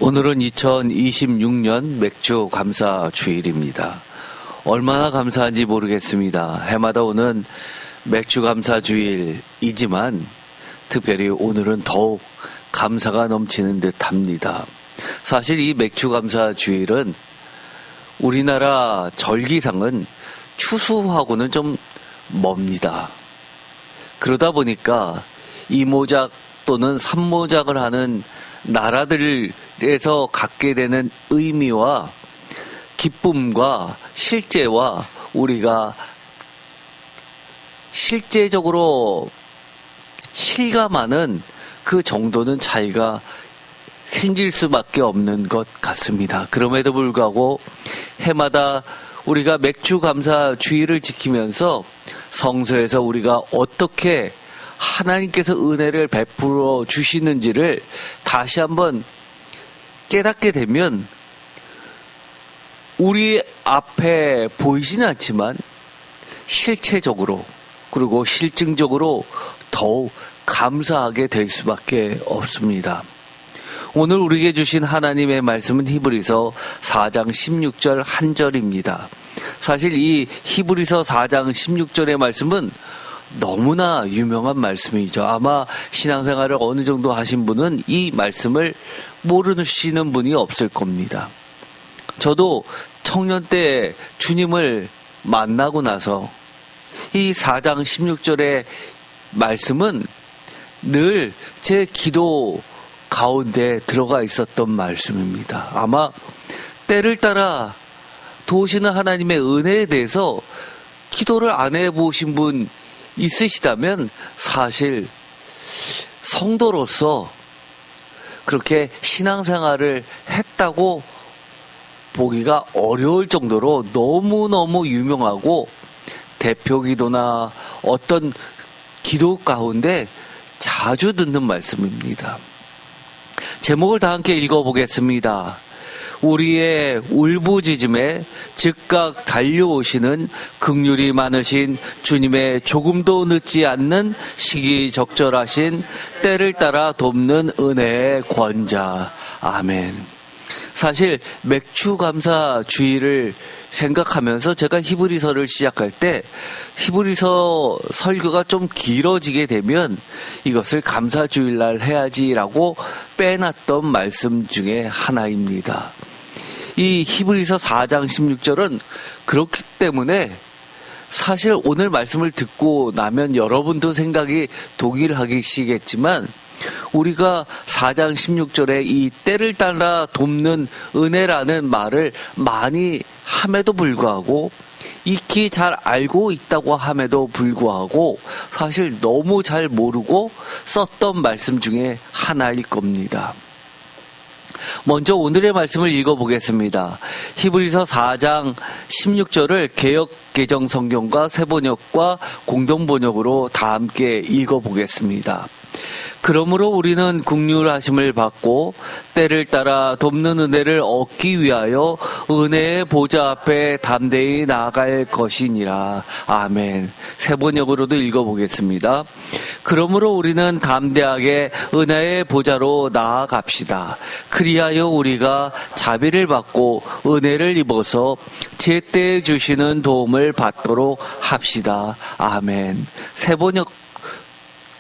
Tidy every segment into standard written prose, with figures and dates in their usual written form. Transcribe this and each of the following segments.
오늘은 2026년 맥주 감사 주일입니다. 얼마나 감사한지 모르겠습니다. 해마다 오는 맥주 감사 주일이지만 특별히 오늘은 더욱 감사가 넘치는 듯합니다. 사실 이 맥주 감사 주일은 우리나라 절기상은 추수하고는 좀 멉니다. 그러다 보니까 이모작 또는 삼모작을 하는 나라들에서 갖게 되는 의미와 기쁨과 실제와 우리가 실제적으로 실감하는 그 정도는 차이가 생길 수밖에 없는 것 같습니다. 그럼에도 불구하고 해마다 우리가 맥주 감사 주일을 지키면서 성서에서 우리가 어떻게 하나님께서 은혜를 베풀어 주시는지를 다시 한번 깨닫게 되면 우리 앞에 보이지는 않지만 실체적으로 그리고 실증적으로 더욱 감사하게 될 수밖에 없습니다. 오늘 우리에게 주신 하나님의 말씀은 히브리서 4장 16절 한 절입니다. 사실 이 히브리서 4장 16절의 말씀은 너무나 유명한 말씀이죠. 아마 신앙생활을 어느 정도 하신 분은 이 말씀을 모르시는 분이 없을 겁니다. 저도 청년 때 주님을 만나고 나서 이 4장 16절의 말씀은 늘 제 기도 가운데 들어가 있었던 말씀입니다. 아마 때를 따라 도우시는 하나님의 은혜에 대해서 기도를 안 해보신 분 있으시다면 사실 성도로서 그렇게 신앙생활을 했다고 보기가 어려울 정도로 너무너무 유명하고 대표기도나 어떤 기도 가운데 자주 듣는 말씀입니다. 제목을 다 함께 읽어보겠습니다. 우리의 울부짖음에 즉각 달려오시는 긍휼이 많으신 주님의 조금도 늦지 않는 시기적절하신 때를 따라 돕는 은혜의 권자. 아멘. 사실 맥주 감사 주일을 생각하면서 제가 히브리서를 시작할 때 히브리서 설교가 좀 길어지게 되면 이것을 감사 주일날 해야지라고 빼놨던 말씀 중에 하나입니다. 이 히브리서 4장 16절은 그렇기 때문에 사실 오늘 말씀을 듣고 나면 여러분도 생각이 동일하시겠지만 우리가 4장 16절에 이 때를 따라 돕는 은혜라는 말을 많이 함에도 불구하고 익히 잘 알고 있다고 함에도 불구하고 사실 너무 잘 모르고 썼던 말씀 중에 하나일 겁니다. 먼저 오늘의 말씀을 읽어보겠습니다. 히브리서 4장 16절을 개역개정 성경과 새번역과 공동번역으로 다 함께 읽어보겠습니다. 그러므로 우리는 긍휼하심을 받고 때를 따라 돕는 은혜를 얻기 위하여 은혜의 보좌 앞에 담대히 나아갈 것이니라. 아멘. 새번역으로도 읽어보겠습니다. 그러므로 우리는 담대하게 은혜의 보좌로 나아갑시다. 그리하여 우리가 자비를 받고 은혜를 입어서 제때에 주시는 도움을 받도록 합시다. 아멘. 새번역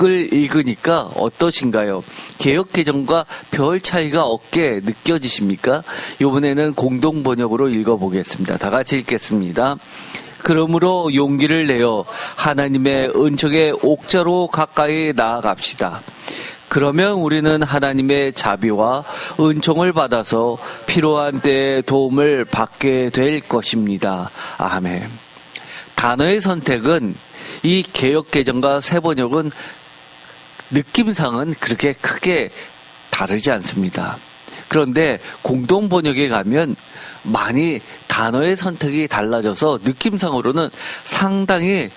을 읽으니까 어떠신가요? 개역개정과 별 차이가 없게 느껴지십니까? 이번에는 공동번역으로 읽어보겠습니다. 다 같이 읽겠습니다. 그러므로 용기를 내어 하나님의 은총의 옥자로 가까이 나아갑시다. 그러면 우리는 하나님의 자비와 은총을 받아서 필요한 때에 도움을 받게 될 것입니다. 아멘. 단어의 선택은 이 개역개정과 새번역은 느낌상은 그렇게 크게 다르지 않습니다. 그런데 공동번역에 가면 많이 단어의 선택이 달라져서 느낌상으로는 상당히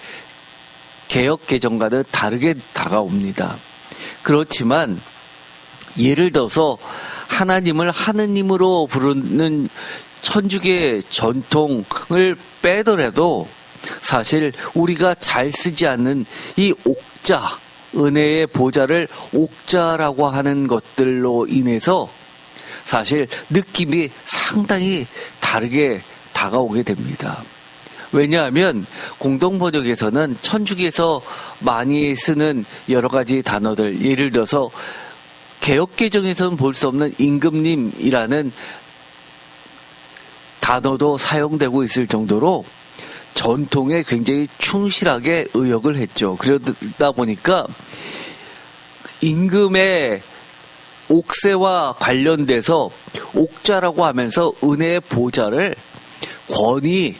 개역개정과는 다르게 다가옵니다. 그렇지만 예를 들어서 하나님을 하느님으로 부르는 천주교의 전통을 빼더라도 사실 우리가 잘 쓰지 않는 이 옥자, 은혜의 보좌를 옥자라고 하는 것들로 인해서 사실 느낌이 상당히 다르게 다가오게 됩니다. 왜냐하면 공동번역에서는 천주교에서 많이 쓰는 여러 가지 단어들, 예를 들어서 개역개정에서는 볼 수 없는 임금님이라는 단어도 사용되고 있을 정도로 전통에 굉장히 충실하게 의역을 했죠. 그러다 보니까 임금의 옥세와 관련돼서 옥자라고 하면서 은혜의 보좌를 권위에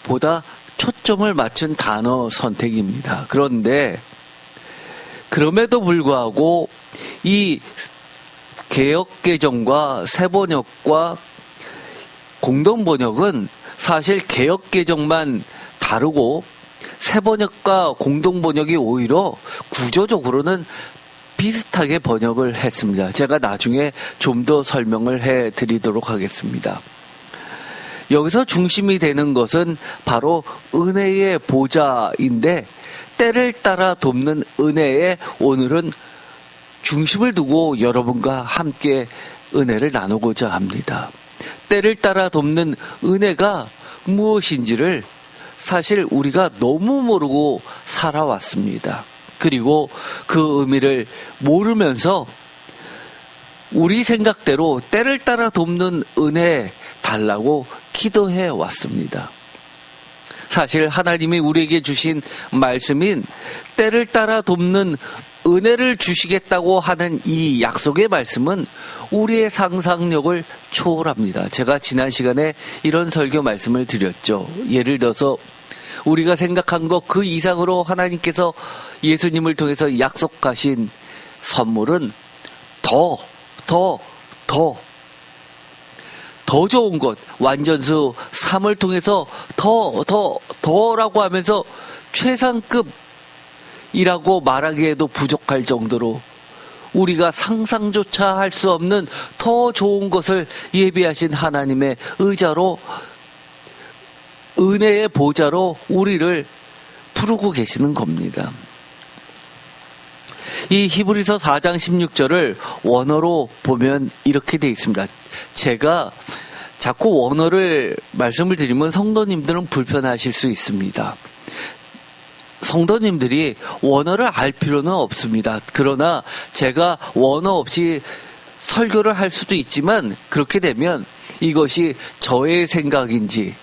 보다 초점을 맞춘 단어 선택입니다. 그런데 그럼에도 불구하고 이 개역개정과 새번역과 공동번역은 사실 개역개정만 다르고 새번역과 공동번역이 오히려 구조적으로는 비슷하게 번역을 했습니다. 제가 나중에 좀 더 설명을 해드리도록 하겠습니다. 여기서 중심이 되는 것은 바로 은혜의 보좌인데 때를 따라 돕는 은혜에 오늘은 중심을 두고 여러분과 함께 은혜를 나누고자 합니다. 때를 따라 돕는 은혜가 무엇인지를 사실 우리가 너무 모르고 살아왔습니다. 그리고 그 의미를 모르면서 우리 생각대로 때를 따라 돕는 은혜 달라고 기도해 왔습니다. 사실 하나님이 우리에게 주신 말씀인 때를 따라 돕는 은혜를 주시겠다고 하는 이 약속의 말씀은 우리의 상상력을 초월합니다. 제가 지난 시간에 이런 설교 말씀을 드렸죠. 예를 들어서 우리가 생각한 것 그 이상으로 하나님께서 예수님을 통해서 약속하신 선물은 더 좋은 것, 완전수 3을 통해서 더라고 하면서 최상급이라고 말하기에도 부족할 정도로 우리가 상상조차 할 수 없는 더 좋은 것을 예비하신 하나님의 의자로, 은혜의 보좌로 우리를 부르고 계시는 겁니다. 이 히브리서 4장 16절을 원어로 보면 이렇게 되어 있습니다. 제가 자꾸 원어를 말씀을 드리면 성도님들은 불편하실 수 있습니다. 성도님들이 원어를 알 필요는 없습니다. 그러나 제가 원어 없이 설교를 할 수도 있지만 그렇게 되면 이것이 저의 생각인지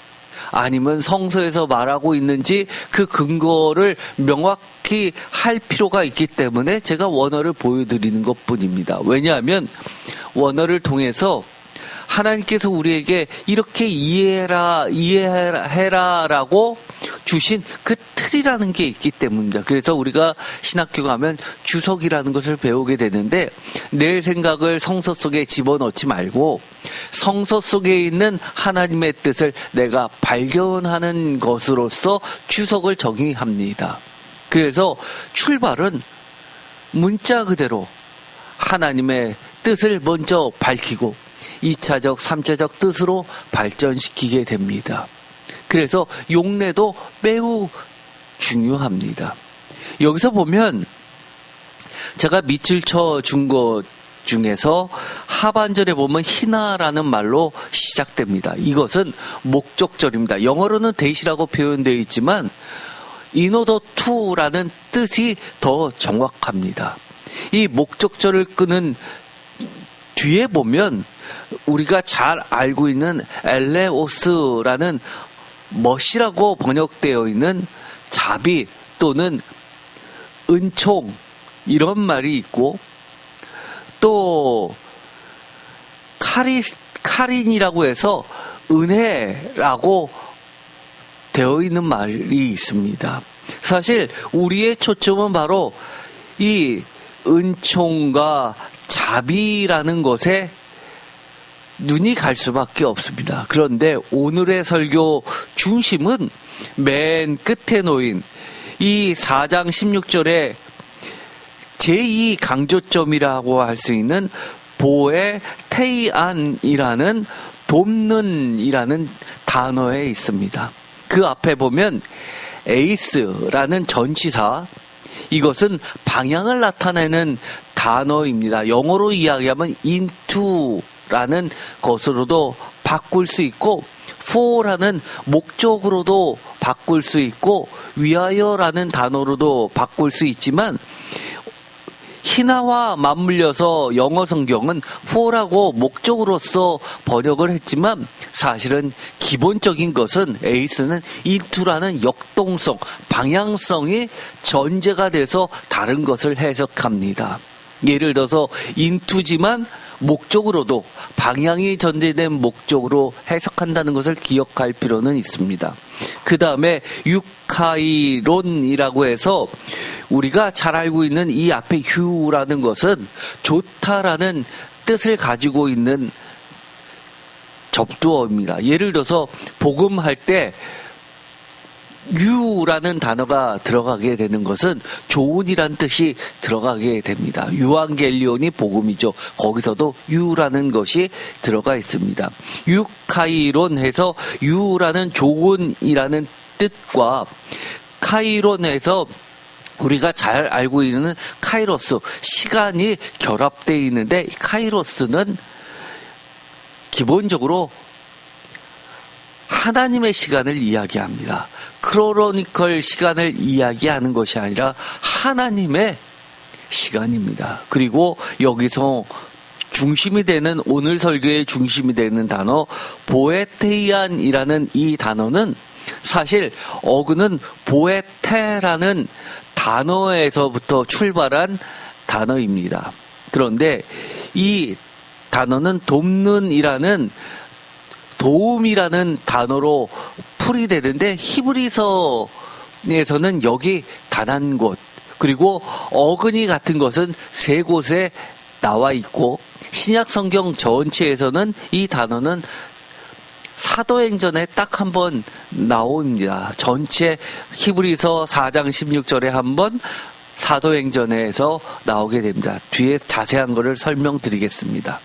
아니면 성서에서 말하고 있는지 그 근거를 명확히 할 필요가 있기 때문에 제가 원어를 보여드리는 것뿐입니다. 왜냐하면 원어를 통해서 하나님께서 우리에게 이렇게 이해해라라고 주신 그 틀이라는 게 있기 때문입니다. 그래서 우리가 신학교 가면 주석이라는 것을 배우게 되는데 내 생각을 성서 속에 집어넣지 말고 성서 속에 있는 하나님의 뜻을 내가 발견하는 것으로서 주석을 정의합니다. 그래서 출발은 문자 그대로 하나님의 뜻을 먼저 밝히고 2차적, 3차적 뜻으로 발전시키게 됩니다. 그래서 용례도 매우 중요합니다. 여기서 보면 제가 밑줄 쳐 준 것 중에서 하반절에 보면 희나라는 말로 시작됩니다. 이것은 목적절입니다. 영어로는 대시라고 표현되어 있지만 in order to라는 뜻이 더 정확합니다. 이 목적절을 끄는 뒤에 보면 우리가 잘 알고 있는 엘레오스라는 멋이라고 번역되어 있는 자비 또는 은총 이런 말이 있고 또 카린이라고 해서 은혜라고 되어 있는 말이 있습니다. 사실 우리의 초점은 바로 이 은총과 자비라는 것에 눈이 갈 수밖에 없습니다. 그런데 오늘의 설교 중심은 맨 끝에 놓인 이 4장 16절에 제2 강조점이라고 할 수 있는 보에 테이안이라는 돕는이라는 단어에 있습니다. 그 앞에 보면 에이스라는 전치사, 이것은 방향을 나타내는 단어입니다. 영어로 이야기하면 into라는 것으로도 바꿀 수 있고 for라는 목적으로도 바꿀 수 있고 위하여라는 단어로도 바꿀 수 있지만 희나와 맞물려서 영어 성경은 for라고 목적으로서 번역을 했지만 사실은 기본적인 것은 에이스는 into라는 역동성, 방향성이 전제가 돼서 다른 것을 해석합니다. 예를 들어서 into지만 목적으로도 방향이 전제된 목적으로 해석한다는 것을 기억할 필요는 있습니다. 그 다음에 유카이론이라고 해서 우리가 잘 알고 있는 이 앞에 유라는 것은 좋다라는 뜻을 가지고 있는 접두어입니다. 예를 들어서 복음할 때 유라는 단어가 들어가게 되는 것은 좋은이란 뜻이 들어가게 됩니다. 유앙겔리온이 복음이죠. 거기서도 유라는 것이 들어가 있습니다. 유카이론 해서 유라는 좋은이라는 뜻과 카이론 해서 우리가 잘 알고 있는 카이로스, 시간이 결합되어 있는데 카이로스는 기본적으로 하나님의 시간을 이야기합니다. 크로노니컬 시간을 이야기하는 것이 아니라 하나님의 시간입니다. 그리고 여기서 중심이 되는, 오늘 설교의 중심이 되는 단어 보에테이안이라는 이 단어는 사실 어근은 보에테라는 단어에서부터 출발한 단어입니다. 그런데 이 단어는 돕는이라는 도움이라는 단어로 풀이되는데 히브리서에서는 여기 단한 곳, 그리고 어근이 같은 것은 세 곳에 나와 있고 신약 성경 전체에서는 이 단어는 사도행전에 딱 한 번 나옵니다. 전체 히브리서 4장 16절에 한 번, 사도행전에서 나오게 됩니다. 뒤에 자세한 것을 설명드리겠습니다.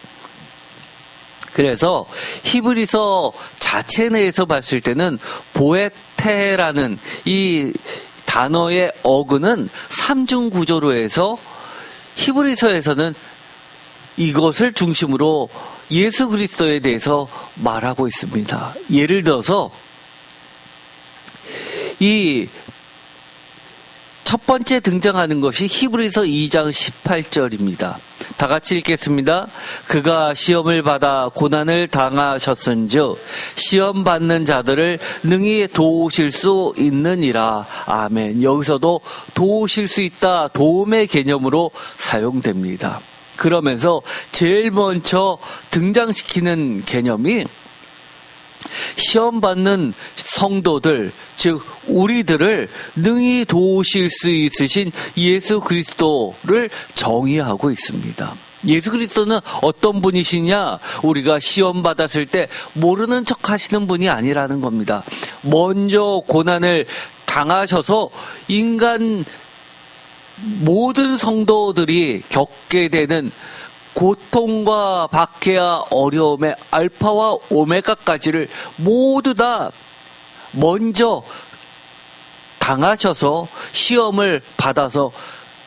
그래서 히브리서 자체 내에서 봤을 때는 보에테라는 이 단어의 어근은 삼중 구조로 해서 히브리서에서는 이것을 중심으로 예수 그리스도에 대해서 말하고 있습니다. 예를 들어서 이 첫 번째 등장하는 것이 히브리서 2장 18절입니다. 다 같이 읽겠습니다. 그가 시험을 받아 고난을 당하셨은즉 시험 받는 자들을 능히 도우실 수 있느니라. 아멘. 여기서도 도우실 수 있다, 도움의 개념으로 사용됩니다. 그러면서 제일 먼저 등장시키는 개념이 시험 받는 성도들, 즉 우리들을 능히 도우실 수 있으신 예수 그리스도를 정의하고 있습니다. 예수 그리스도는 어떤 분이시냐? 우리가 시험 받았을 때 모르는 척 하시는 분이 아니라는 겁니다. 먼저 고난을 당하셔서 인간 모든 성도들이 겪게 되는 고통과 박해와 어려움의 알파와 오메가까지를 모두 다 먼저 당하셔서 시험을 받아서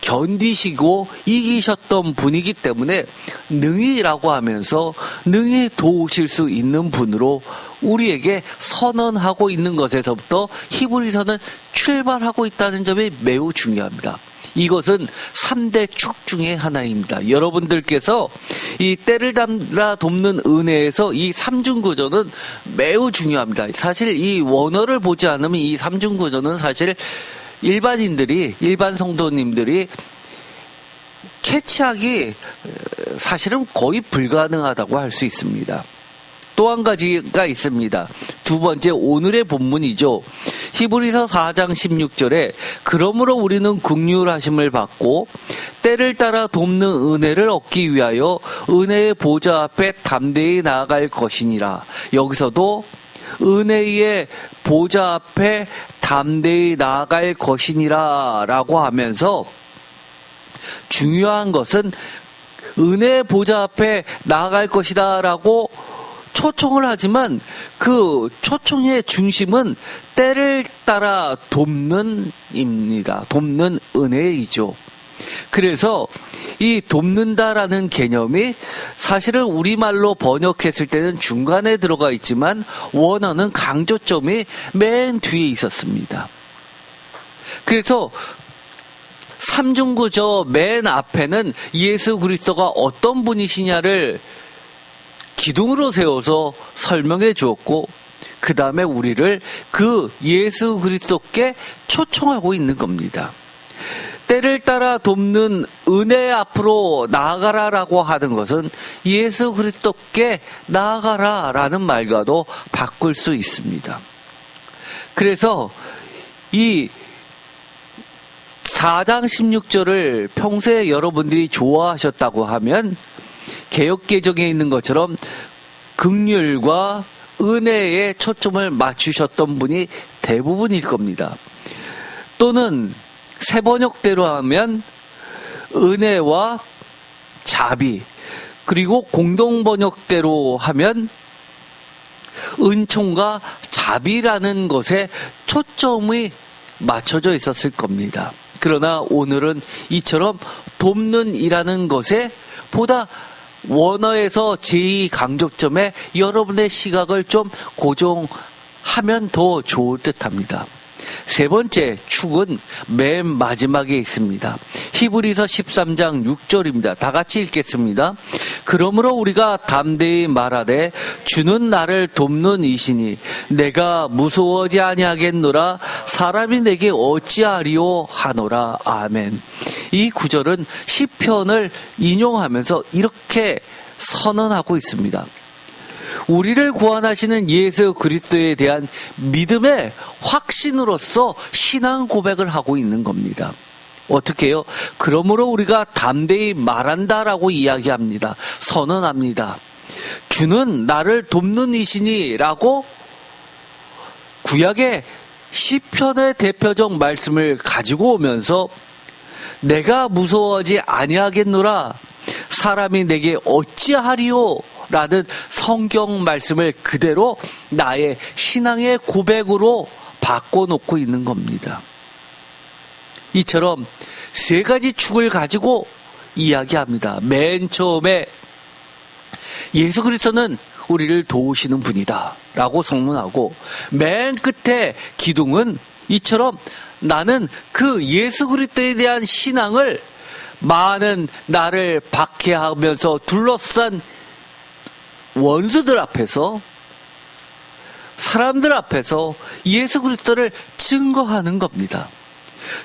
견디시고 이기셨던 분이기 때문에 능히라고 하면서 능히 도우실 수 있는 분으로 우리에게 선언하고 있는 것에서부터 히브리서는 출발하고 있다는 점이 매우 중요합니다. 이것은 3대 축 중에 하나입니다. 여러분들께서 이 때를 담라 돕는 은혜에서 이 삼중구조는 매우 중요합니다. 사실 이 원어를 보지 않으면 이 삼중구조는 사실 일반 성도님들이 캐치하기 사실은 거의 불가능하다고 할 수 있습니다. 또 한 가지가 있습니다. 두 번째, 오늘의 본문이죠. 히브리서 4장 16절에 그러므로 우리는 긍휼하심을 받고 때를 따라 돕는 은혜를 얻기 위하여 은혜의 보좌 앞에 담대히 나아갈 것이니라. 여기서도 은혜의 보좌 앞에 담대히 나아갈 것이니라 라고 하면서 중요한 것은 은혜의 보좌 앞에 나아갈 것이다 라고 초청을 하지만 그 초청의 중심은 때를 따라 돕는입니다. 돕는 은혜이죠. 그래서 이 돕는다라는 개념이 사실은 우리말로 번역했을 때는 중간에 들어가 있지만 원어는 강조점이 맨 뒤에 있었습니다. 그래서 삼중구조 맨 앞에는 예수 그리스도가 어떤 분이시냐를 기둥으로 세워서 설명해 주었고, 그 다음에 우리를 그 예수 그리스도께 초청하고 있는 겁니다. 때를 따라 돕는 은혜 앞으로 나아가라라고 하는 것은 예수 그리스도께 나아가라라는 말과도 바꿀 수 있습니다. 그래서 이 4장 16절을 평소에 여러분들이 좋아하셨다고 하면 개역개정에 있는 것처럼 긍휼과 은혜에 초점을 맞추셨던 분이 대부분일 겁니다. 또는 새 번역대로 하면 은혜와 자비, 그리고 공동 번역대로 하면 은총과 자비라는 것에 초점이 맞춰져 있었을 겁니다. 그러나 오늘은 이처럼 돕는 이라는 것에 보다 원어에서 제2강조점에 여러분의 시각을 좀 고정하면 더 좋을 듯합니다. 세 번째 축은 맨 마지막에 있습니다. 히브리서 13장 6절입니다. 다 같이 읽겠습니다. 그러므로 우리가 담대히 말하되 주는 나를 돕는 이시니 내가 무서워하지 아니하겠노라. 사람이 내게 어찌하리요 하노라. 아멘. 이 구절은 시편을 인용하면서 이렇게 선언하고 있습니다. 우리를 구원하시는 예수 그리스도에 대한 믿음의 확신으로서 신앙 고백을 하고 있는 겁니다. 어떻게 해요? 그러므로 우리가 담대히 말한다라고 이야기합니다. 선언합니다. 주는 나를 돕는 이시니라고 구약의 시편의 대표적 말씀을 가지고 오면서 내가 무서워하지 아니하겠노라. 사람이 내게 어찌하리요? 라는 성경 말씀을 그대로 나의 신앙의 고백으로 바꿔놓고 있는 겁니다. 이처럼 세 가지 축을 가지고 이야기합니다. 맨 처음에 예수 그리스도는 우리를 도우시는 분이다 라고 선언하고, 맨 끝에 기둥은 이처럼 나는 그 예수 그리스도에 대한 신앙을 많은 나를 박해하면서 둘러싼 원수들 앞에서, 사람들 앞에서 예수 그리스도를 증거하는 겁니다.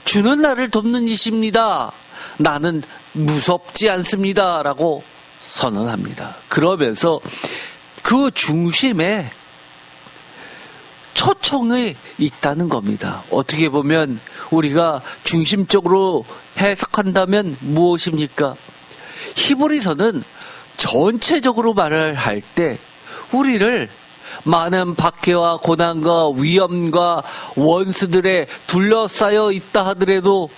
주는 나를 돕는 이십니다. 나는 무섭지 않습니다. 라고 선언합니다. 그러면서 그 중심에 초청이 있다는 겁니다. 어떻게 보면 우리가 중심적으로 해석한다면 무엇입니까? 히브리서는 전체적으로 말을 할 때 우리를 많은 박해와 고난과 위험과 원수들에 둘러싸여 있다 하더라도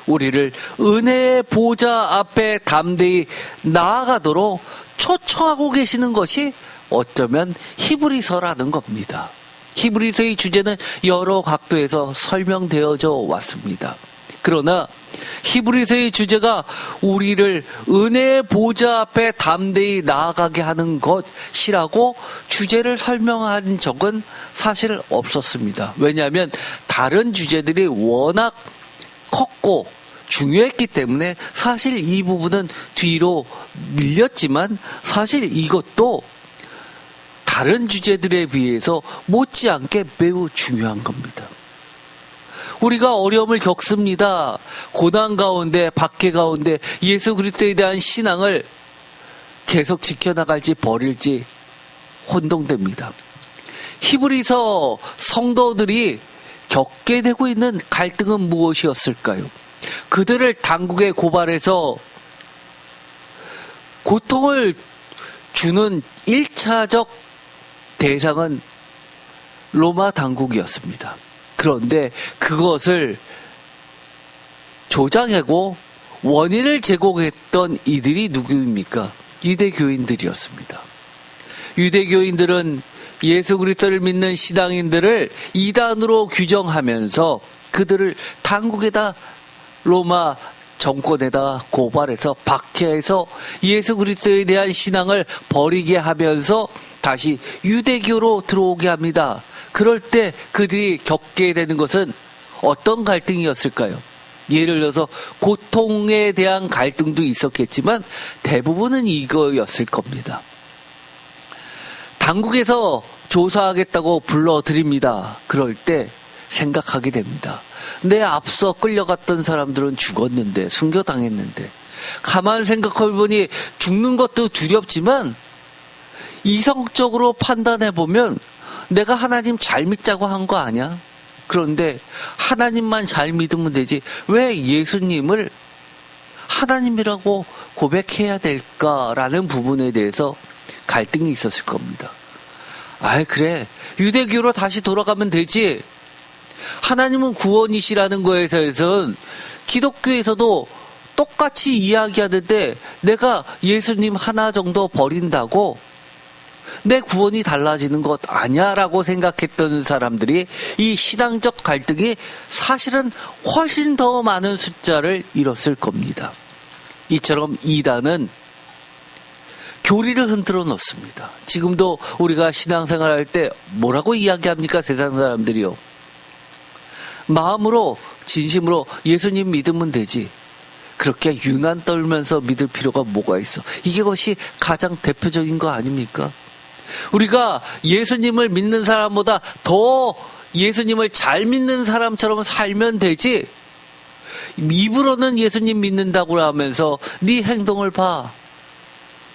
우리를 은혜의 보좌 앞에 담대히 나아가도록 초청하고 계시는 것이 어쩌면 히브리서라는 겁니다. 히브리서의 주제는 여러 각도에서 설명되어져 왔습니다. 그러나 히브리서의 주제가 우리를 은혜의 보좌 앞에 담대히 나아가게 하는 것이라고 주제를 설명한 적은 사실 없었습니다. 왜냐하면 다른 주제들이 워낙 컸고 중요했기 때문에 사실 이 부분은 뒤로 밀렸지만, 사실 이것도 다른 주제들에 비해서 못지않게 매우 중요한 겁니다. 우리가 어려움을 겪습니다. 고난 가운데, 박해 가운데 예수 그리스도에 대한 신앙을 계속 지켜나갈지 버릴지 혼동됩니다. 히브리서 성도들이 겪게 되고 있는 갈등은 무엇이었을까요? 그들을 당국에 고발해서 고통을 주는 1차적 대상은 로마 당국이었습니다. 그런데 그것을 조장하고 원인을 제공했던 이들이 누구입니까? 유대교인들이었습니다. 유대교인들은 예수 그리스도를 믿는 신앙인들을 이단으로 규정하면서 그들을 당국에다 로마 정권에다 고발해서 박해해서 예수 그리스도에 대한 신앙을 버리게 하면서 다시 유대교로 들어오게 합니다. 그럴 때 그들이 겪게 되는 것은 어떤 갈등이었을까요? 예를 들어서 고통에 대한 갈등도 있었겠지만 대부분은 이거였을 겁니다. 당국에서 조사하겠다고 불러드립니다. 그럴 때 생각하게 됩니다. 내 앞서 끌려갔던 사람들은 죽었는데, 순교당했는데, 가만 생각해보니 죽는 것도 두렵지만 이성적으로 판단해보면 내가 하나님 잘 믿자고 한 거 아니야? 그런데 하나님만 잘 믿으면 되지 왜 예수님을 하나님이라고 고백해야 될까라는 부분에 대해서 갈등이 있었을 겁니다. 그래, 유대교로 다시 돌아가면 되지. 하나님은 구원이시라는 거에 대해서는 기독교에서도 똑같이 이야기하는데 내가 예수님 하나 정도 버린다고 내 구원이 달라지는 것 아니야라고 생각했던 사람들이 이 신앙적 갈등이 사실은 훨씬 더 많은 숫자를 이뤘을 겁니다. 이처럼 이단은 교리를 흔들어 놓습니다. 지금도 우리가 신앙생활 할 때 뭐라고 이야기합니까? 세상 사람들이요. 마음으로 진심으로 예수님 믿으면 되지. 그렇게 유난 떨면서 믿을 필요가 뭐가 있어. 이게 것이 가장 대표적인 거 아닙니까? 우리가 예수님을 믿는 사람보다 더 예수님을 잘 믿는 사람처럼 살면 되지. 입으로는 예수님 믿는다고 하면서 네 행동을 봐.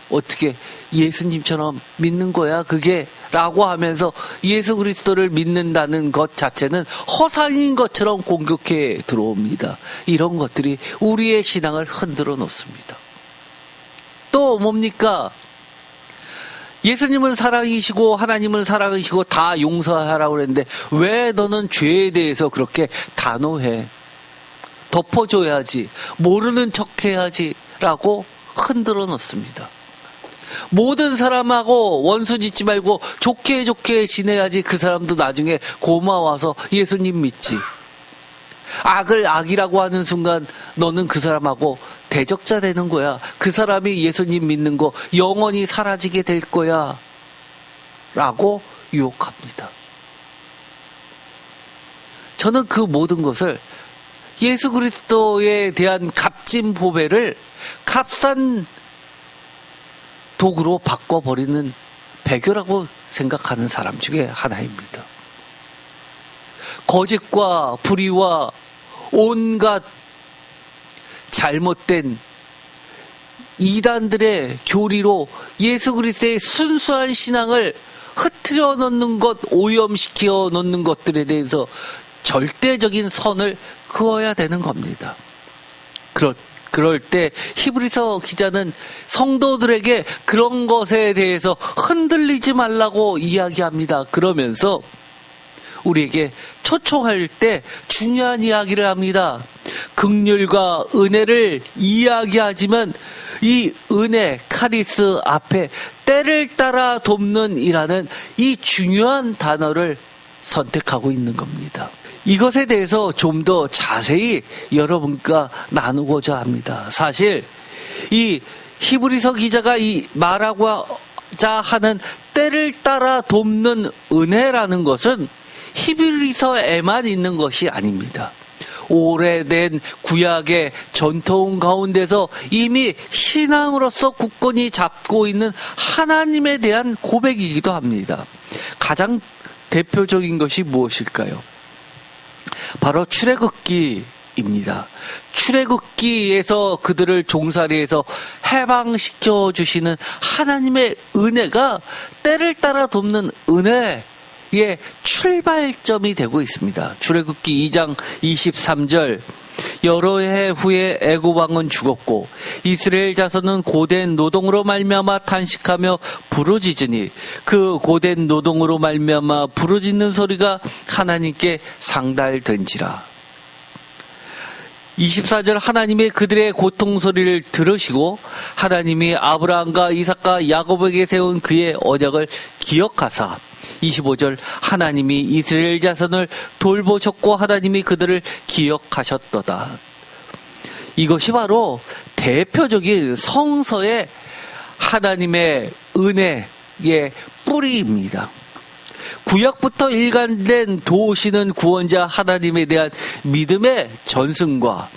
어떻게 예수님처럼 믿는 거야 그게? 라고 하면서 예수 그리스도를 믿는다는 것 자체는 허상인 것처럼 공격해 들어옵니다. 이런 것들이 우리의 신앙을 흔들어 놓습니다. 또 뭡니까? 예수님은 사랑이시고 하나님은 사랑이시고 다 용서하라고 그랬는데 왜 너는 죄에 대해서 그렇게 단호해? 덮어줘야지, 모르는 척해야지 라고 흔들어 놓습니다. 모든 사람하고 원수 짓지 말고 좋게 좋게 지내야지 그 사람도 나중에 고마워서 예수님 믿지. 악을 악이라고 하는 순간 너는 그 사람하고 대적자 되는 거야. 그 사람이 예수님 믿는 거 영원히 사라지게 될 거야 라고 유혹합니다. 저는 그 모든 것을 예수 그리스도에 대한 값진 보배를 값싼 도구로 바꿔버리는 배교라고 생각하는 사람 중에 하나입니다. 거짓과 불의와 온갖 잘못된 이단들의 교리로 예수 그리스도의 순수한 신앙을 흐트려 놓는 것, 오염시켜 놓는 것들에 대해서 절대적인 선을 그어야 되는 겁니다. 그럴 때 히브리서 기자는 성도들에게 그런 것에 대해서 흔들리지 말라고 이야기합니다. 그러면서 우리에게 초청할 때 중요한 이야기를 합니다. 긍휼과 은혜를 이야기하지만 이 은혜, 카리스 앞에 때를 따라 돕는 이라는 이 중요한 단어를 선택하고 있는 겁니다. 이것에 대해서 좀 더 자세히 여러분과 나누고자 합니다. 사실 이 히브리서 기자가 이 말하고자 하는 때를 따라 돕는 은혜라는 것은 히브리서에만 있는 것이 아닙니다. 오래된 구약의 전통 가운데서 이미 신앙으로서 굳건히 잡고 있는 하나님에 대한 고백이기도 합니다. 가장 대표적인 것이 무엇일까요? 바로 출애굽기입니다. 출애굽기에서 그들을 종살이에서 해방시켜 주시는 하나님의 은혜가 때를 따라 돕는 은혜의 출발점이 되고 있습니다. 출애굽기 2장 23절, 여러 해 후에 애굽 왕은 죽었고 이스라엘 자손은 고된 노동으로 말미암아 탄식하며 부르짖으니 그 고된 노동으로 말미암아 부르짖는 소리가 하나님께 상달된지라. 24절 하나님이 그들의 고통 소리를 들으시고 하나님이 아브라함과 이삭과 야곱에게 세운 그의 언약을 기억하사 25절 하나님이 이스라엘 자손을 돌보셨고 하나님이 그들을 기억하셨도다. 이것이 바로 대표적인 성서의 하나님의 은혜의 뿌리입니다. 구약부터 일관된 도우시는 구원자 하나님에 대한 믿음의 전승과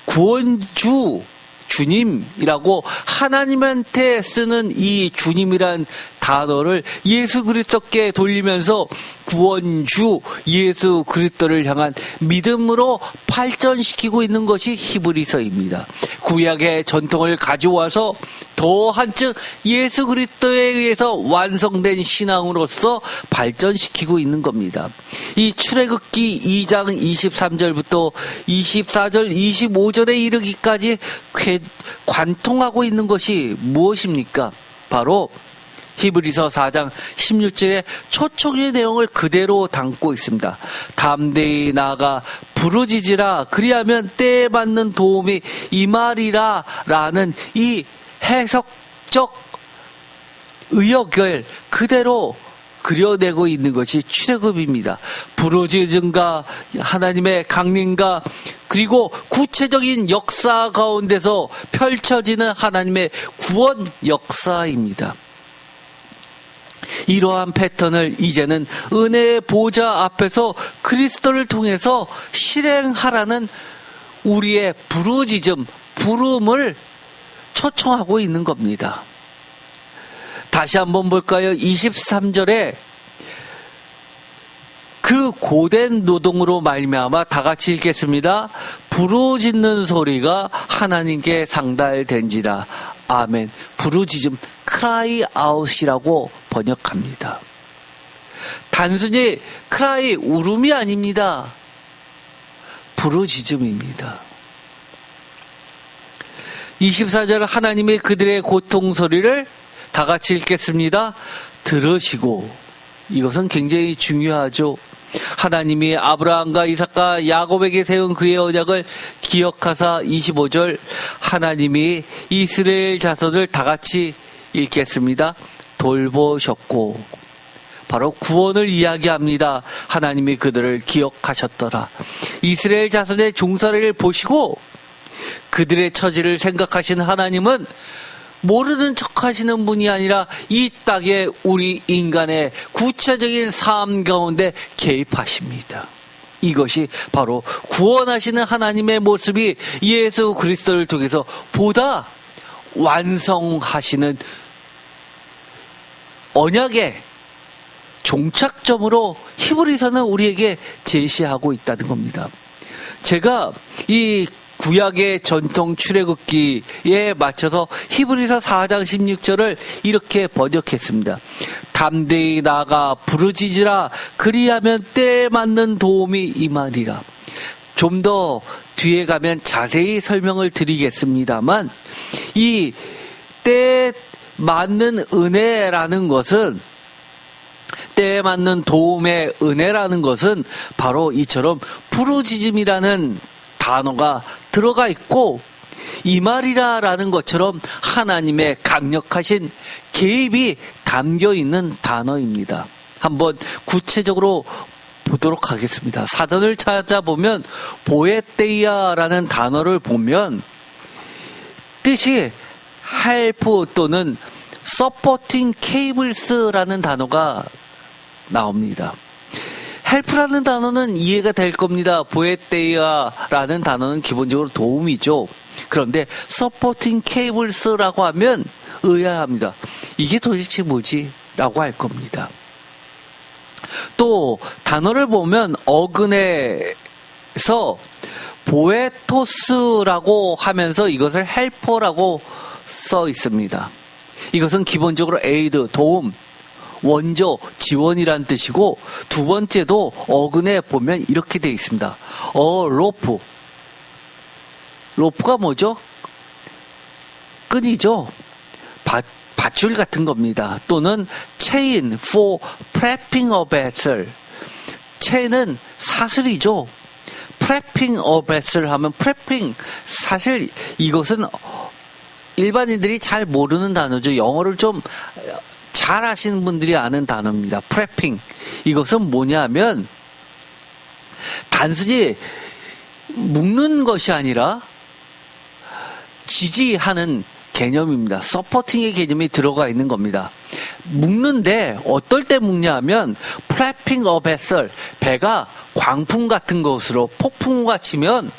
구원주 주님이라고 하나님한테 쓰는 이 주님이란 단어를 예수 그리스도께 돌리면서 구원주 예수 그리스도를 향한 믿음으로 발전시키고 있는 것이 히브리서입니다. 구약의 전통을 가져와서 더 한층 예수 그리스도에 의해서 완성된 신앙으로서 발전시키고 있는 겁니다. 이 출애굽기 2장 23절부터 24절 25절에 이르기까지 관통하고 있는 것이 무엇입니까? 바로 히브리서 4장 16절의 초청의 내용을 그대로 담고 있습니다. 담대히 나아가 부르짖으라 그리하면 때에 맞는 도움이 임하리라 라는 이 해석적 의역을 그대로 그려내고 있는 것이 출애굽입니다. 부르짖음과 하나님의 강림과 그리고 구체적인 역사 가운데서 펼쳐지는 하나님의 구원 역사입니다. 이러한 패턴을 이제는 은혜의 보좌 앞에서 그리스도를 통해서 실행하라는 우리의 부르짖음, 부름을 초청하고 있는 겁니다. 다시 한번 볼까요? 23절에 그 고된 노동으로 말미암아 다 같이 읽겠습니다. 부르짖는 소리가 하나님께 상달된지라. 아멘. 부르짖음, cry out이라고 번역합니다. 단순히 cry, 울음이 아닙니다. 부르짖음입니다. 24절 하나님이 그들의 고통 소리를 다 같이 읽겠습니다. 들으시고, 이것은 굉장히 중요하죠. 하나님이 아브라함과 이삭과 야곱에게 세운 그의 언약을 기억하사 25절 하나님이 이스라엘 자손을 다 같이 읽겠습니다. 돌보셨고, 바로 구원을 이야기합니다. 하나님이 그들을 기억하셨더라. 이스라엘 자손의 종살이를 보시고 그들의 처지를 생각하신 하나님은 모르는 척 하시는 분이 아니라 이 땅에 우리 인간의 구체적인 삶 가운데 개입하십니다. 이것이 바로 구원하시는 하나님의 모습이 예수 그리스도를 통해서 보다 완성하시는 언약의 종착점으로 히브리서는 우리에게 제시하고 있다는 겁니다. 제가 이 구약의 전통 출애굽기에 맞춰서 히브리서 4장 16절을 이렇게 번역했습니다. 담대히 나아가 부르짖으라 그리하면 때에 맞는 도움이 임하리라. 좀 더 뒤에 가면 자세히 설명을 드리겠습니다만 이 때에 맞는 은혜라는 것은 때에 맞는 도움의 은혜라는 것은 바로 이처럼 부르짖음이라는 단어가 들어가 있고 임하리라라는 것처럼 하나님의 강력하신 개입이 담겨 있는 단어입니다. 한번 구체적으로 보도록 하겠습니다. 사전을 찾아보면 보에테이아라는 단어를 보면 뜻이 헬프 또는 서포팅 케이블스라는 단어가 나옵니다. 헬프라는 단어는 이해가 될 겁니다. 보에테이아라는 단어는 기본적으로 도움이죠. 그런데 서포팅 케이블스라고 하면 의아합니다. 이게 도대체 뭐지? 라고 할 겁니다. 또 단어를 보면 어근에서 보에토스라고 하면서 이것을 헬퍼라고 써 있습니다. 이것은 기본적으로 에이드, 도움, 원조, 지원이란 뜻이고 두 번째도 어근에 보면 이렇게 되어 있습니다. 로프. 로프가 뭐죠? 끈이죠. 밧줄 같은 겁니다. 또는 chain for prepping a vessel. chain은 사슬이죠. prepping a vessel 하면 prepping, 사실 이것은 일반인들이 잘 모르는 단어죠. 영어를 좀 잘 아시는 분들이 아는 단어입니다. prepping. 이것은 뭐냐면 단순히 묶는 것이 아니라 지지하는 개념입니다. 서포팅의 개념이 들어가 있는 겁니다. 묶는데 어떨 때 묶냐 하면 prepping a vessel, 배가 광풍 같은 것으로 폭풍과 치면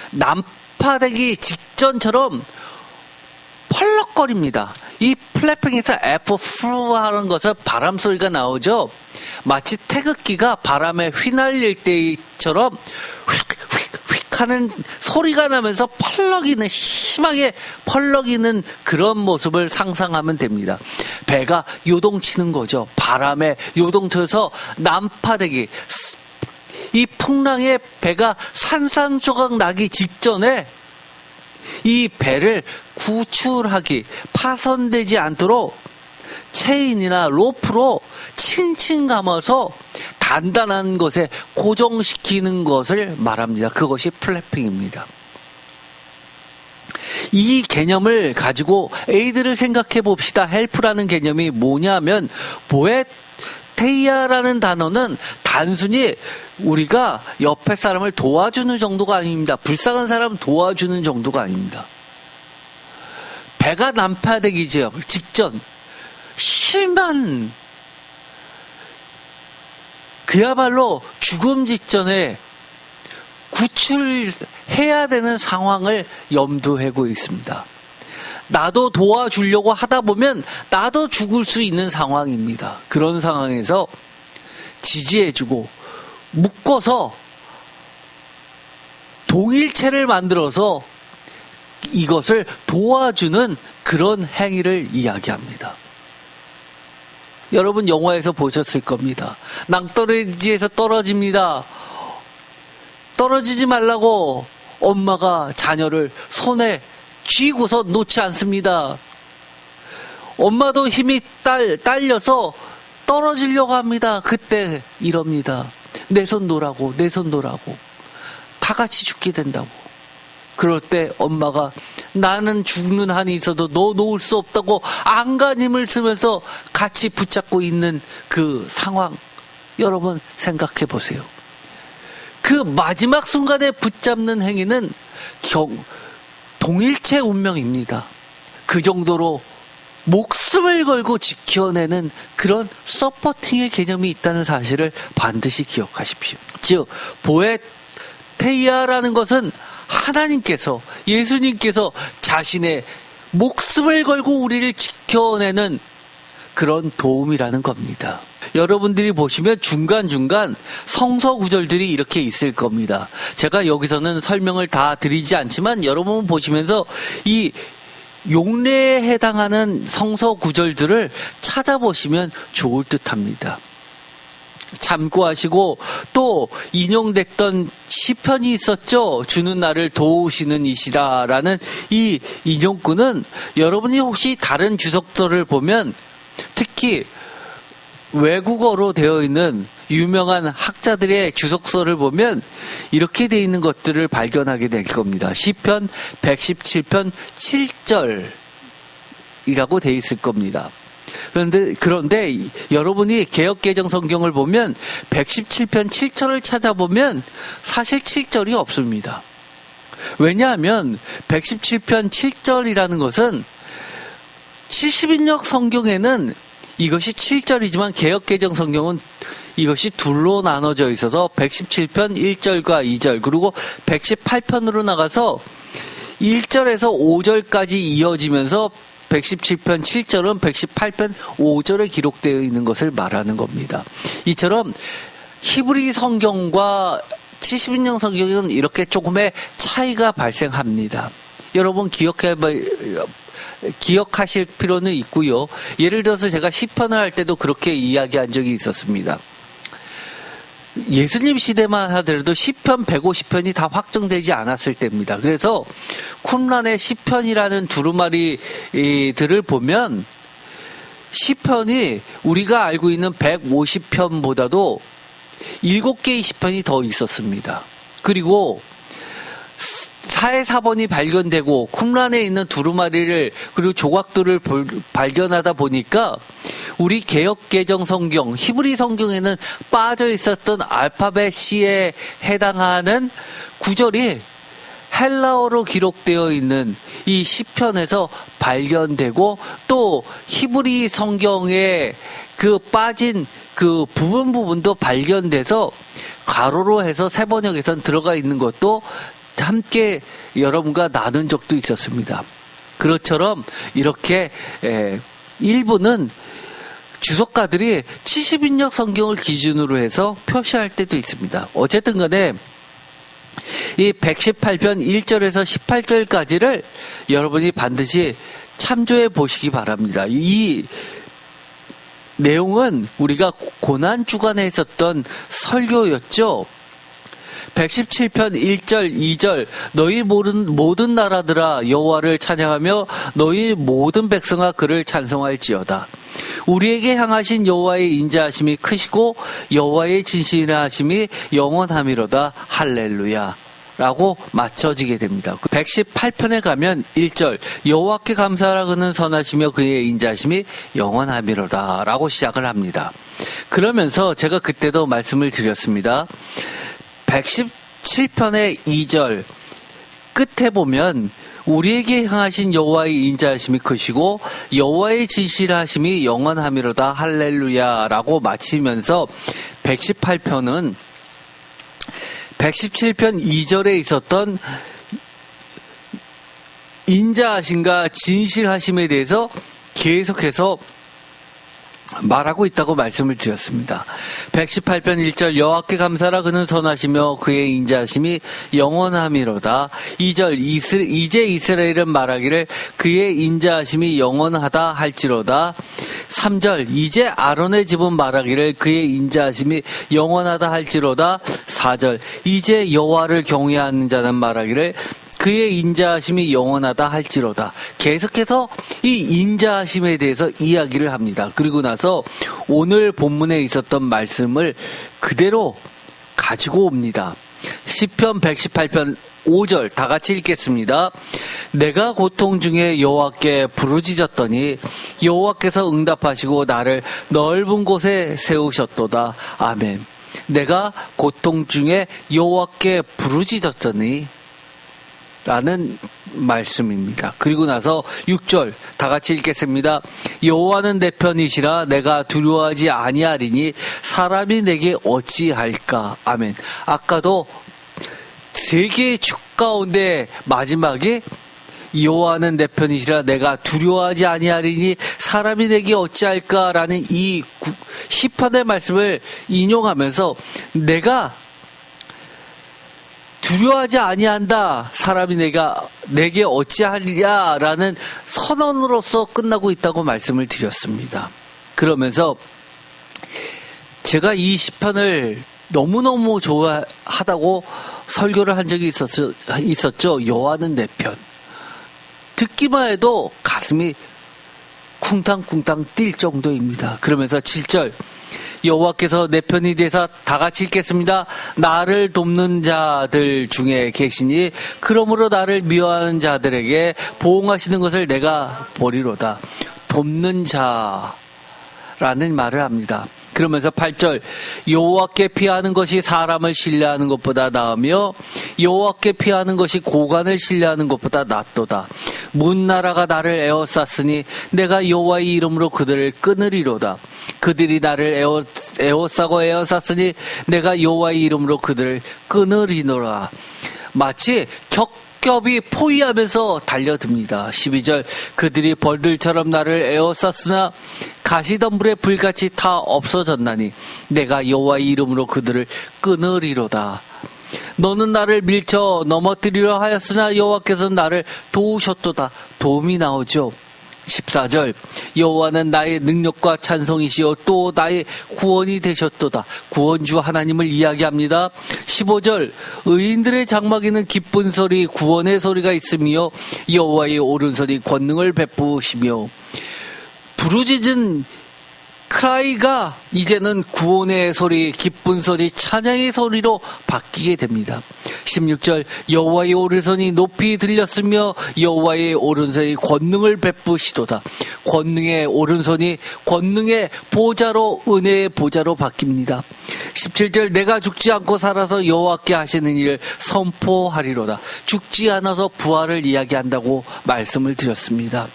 난파되기 직전처럼 펄럭거립니다. 이 플래핑에서 F 하는 것은 바람 소리가 나오죠. 마치 태극기가 바람에 휘날릴 때처럼 휙휙휙 하는 소리가 나면서 펄럭이는, 심하게 펄럭이는 그런 모습을 상상하면 됩니다. 배가 요동치는 거죠. 바람에 요동쳐서 난파되기, 이 풍랑에 배가 산산조각 나기 직전에 이 배를 구출하기, 파손되지 않도록 체인이나 로프로 칭칭 감아서 단단한 것에 고정시키는 것을 말합니다. 그것이 플래핑입니다. 이 개념을 가지고 에이드를 생각해 봅시다. 헬프라는 개념이 뭐냐면, 보에테이아라는 단어는 단순히 우리가 옆에 사람을 도와주는 정도가 아닙니다. 불쌍한 사람 도와주는 정도가 아닙니다. 배가 난파되기 직전 심한, 그야말로 죽음 직전에 구출해야 되는 상황을 염두하고 있습니다. 나도 도와주려고 하다 보면 나도 죽을 수 있는 상황입니다. 그런 상황에서 지지해주고 묶어서 동일체를 만들어서 이것을 도와주는 그런 행위를 이야기합니다. 여러분 영화에서 보셨을 겁니다. 낭떠러지에서 떨어집니다. 떨어지지 말라고 엄마가 자녀를 손에 쥐고서 놓지 않습니다. 엄마도 힘이 딸려서 떨어지려고 합니다. 그때 이럽니다. 내 손 놓으라고, 내 손 놓으라고. 다 같이 죽게 된다고. 그럴 때 엄마가 나는 죽는 한이 있어도 너 놓을 수 없다고 안간힘을 쓰면서 같이 붙잡고 있는 그 상황, 여러분 생각해 보세요. 그 마지막 순간에 붙잡는 행위는 동일체 운명입니다. 그 정도로 목숨을 걸고 지켜내는 그런 서포팅의 개념이 있다는 사실을 반드시 기억하십시오. 즉, 보에테이아라는 것은 하나님께서, 예수님께서 자신의 목숨을 걸고 우리를 지켜내는 그런 도움이라는 겁니다. 여러분들이 보시면 중간중간 성서 구절들이 이렇게 있을 겁니다. 제가 여기서는 설명을 다 드리지 않지만 여러분 보시면서 이 용례에 해당하는 성서 구절들을 찾아보시면 좋을 듯합니다. 참고하시고, 또 인용됐던 시편이 있었죠. 주는 나를 도우시는 이시라라는 이 인용구는 여러분이 혹시 다른 주석서를 보면, 특히 외국어로 되어 있는 유명한 학자들의 주석서를 보면 이렇게 되어 있는 것들을 발견하게 될 겁니다. 시편 117편 7절이라고 되어 있을 겁니다. 그런데 여러분이 개역개정 성경을 보면 117편 7절을 찾아보면 사실 7절이 없습니다. 왜냐하면 117편 7절이라는 것은 70인역 성경에는 이것이 7절이지만 개역개정 성경은 이것이 둘로 나눠져 있어서 117편 1절과 2절, 그리고 118편으로 나가서 1절에서 5절까지 이어지면서 117편 7절은 118편 5절에 기록되어 있는 것을 말하는 겁니다. 이처럼 히브리 성경과 70인역 성경은 이렇게 조금의 차이가 발생합니다. 여러분 기억하실 필요는 있고요. 예를 들어서 제가 시편을 할 때도 그렇게 이야기한 적이 있었습니다. 예수님 시대만 하더라도 시편 150편이 다 확정되지 않았을 때입니다. 그래서 쿰란의 시편이라는 두루마리들을 보면 시편이 우리가 알고 있는 150편보다도 7개의 시편이 더 있었습니다. 그리고 사해 사본이 발견되고 쿰란에 있는 두루마리를 그리고 조각들을 발견하다 보니까 우리 개역 개정 성경 히브리 성경에는 빠져 있었던 알파벳 C에 해당하는 구절이 헬라어로 기록되어 있는 이 시편에서 발견되고 또 히브리 성경에 그 빠진 그 부분도 발견돼서 가로로 해서 새 번역에선 들어가 있는 것도 함께 여러분과 나눈 적도 있었습니다. 그것처럼 이렇게 일부는 주석가들이 70인역 성경을 기준으로 해서 표시할 때도 있습니다. 어쨌든 간에 이 118편 1절에서 18절까지를 여러분이 반드시 참조해 보시기 바랍니다. 이 내용은 우리가 고난주간에 했었던 설교였죠. 117편 1절 2절 너희 모든 나라들아 여호와를 찬양하며 너희 모든 백성아 그를 찬송할지어다. 우리에게 향하신 여호와의 인자하심이 크시고 여호와의 진실하심이 영원함이로다. 할렐루야 라고 맞춰지게 됩니다. 118편에 가면 1절 여호와께 감사하라 그는 선하시며 그의 인자하심이 영원함이로다 라고 시작을 합니다. 그러면서 제가 그때도 말씀을 드렸습니다. 117편의 2절 끝에 보면 우리에게 향하신 여호와의 인자하심이 크시고 여호와의 진실하심이 영원함이로다. 할렐루야라고 마치면서 118편은 117편 2절에 있었던 인자하심과 진실하심에 대해서 계속해서 말하고 있다고 말씀을 드렸습니다. 118편 1절 여호와께 감사하라 그는 선하시며 그의 인자하심이 영원함이로다. 2절 이제 이스라엘은 말하기를 그의 인자하심이 영원하다 할지로다. 3절 이제 아론의 집은 말하기를 그의 인자하심이 영원하다 할지로다. 4절 이제 여호와를 경외하는 자는 말하기를 그의 인자하심이 영원하다 할지로다. 계속해서 이 인자하심에 대해서 이야기를 합니다. 그리고 나서 오늘 본문에 있었던 말씀을 그대로 가지고 옵니다. 시편 118편 5절 다 같이 읽겠습니다. 내가 고통 중에 여호와께 부르짖었더니 여호와께서 응답하시고 나를 넓은 곳에 세우셨도다. 아멘. 내가 고통 중에 여호와께 부르짖었더니 라는 말씀입니다. 그리고 나서 6절 다 같이 읽겠습니다. 여호와는 내 편이시라 내가 두려워하지 아니하리니 사람이 내게 어찌할까. 아멘. 아까도 세 개의 축 가운데 마지막에 여호와는 내 편이시라 내가 두려워하지 아니하리니 사람이 내게 어찌할까라는 이 시편의 말씀을 인용하면서 내가 두려워하지 아니한다. 사람이 내게 어찌하리냐라는 선언으로서 끝나고 있다고 말씀을 드렸습니다. 그러면서 제가 이 시편을 너무너무 좋아하다고 설교를 한 적이 있었죠. 여호와는 내 편. 듣기만 해도 가슴이 쿵탕쿵탕 뛸 정도입니다. 그러면서 7절 여호와께서 내 편이 되사 다 같이 읽겠습니다. 나를 돕는 자들 중에 계시니 그러므로 나를 미워하는 자들에게 보응하시는 것을 내가 보리로다. 돕는 자라는 말을 합니다. 그러면서 8절 여호와께 피하는 것이 사람을 신뢰하는 것보다 나으며 여호와께 피하는 것이 고관을 신뢰하는 것보다 낫도다. 문나라가 나를 에워쌌으니 내가 여호와의 이름으로 그들을 끊으리로다. 그들이 나를 에워싸고 에워쌌으니 내가 여호와의 이름으로 그들을 끊으리노라. 마치 겹겹이 포위하면서 달려듭니다. 12절 그들이 벌들처럼 나를 에워쌌으나 가시덤불에 불같이 타 없어졌나니 내가 여호와의 이름으로 그들을 끊으리로다. 너는 나를 밀쳐 넘어뜨리려 하였으나 여호와께서는 나를 도우셨도다. 도움이 나오죠. 14절 여호와는 나의 능력과 찬송이시요 또 나의 구원이 되셨도다. 구원주 하나님을 이야기합니다. 15절 의인들의 장막에는 기쁜 소리 구원의 소리가 있으며 여호와의 오른손이 권능을 베푸시며 부르짖은 크라이가 이제는 구원의 소리, 기쁜 소리, 찬양의 소리로 바뀌게 됩니다. 16절 여호와의 오른손이 높이 들렸으며 여호와의 오른손이 권능을 베푸시도다. 권능의 오른손이 권능의 보좌로, 은혜의 보좌로 바뀝니다. 17절 내가 죽지 않고 살아서 여호와께 하시는 일을 선포하리로다. 죽지 않아서 부활을 이야기한다고 말씀을 드렸습니다.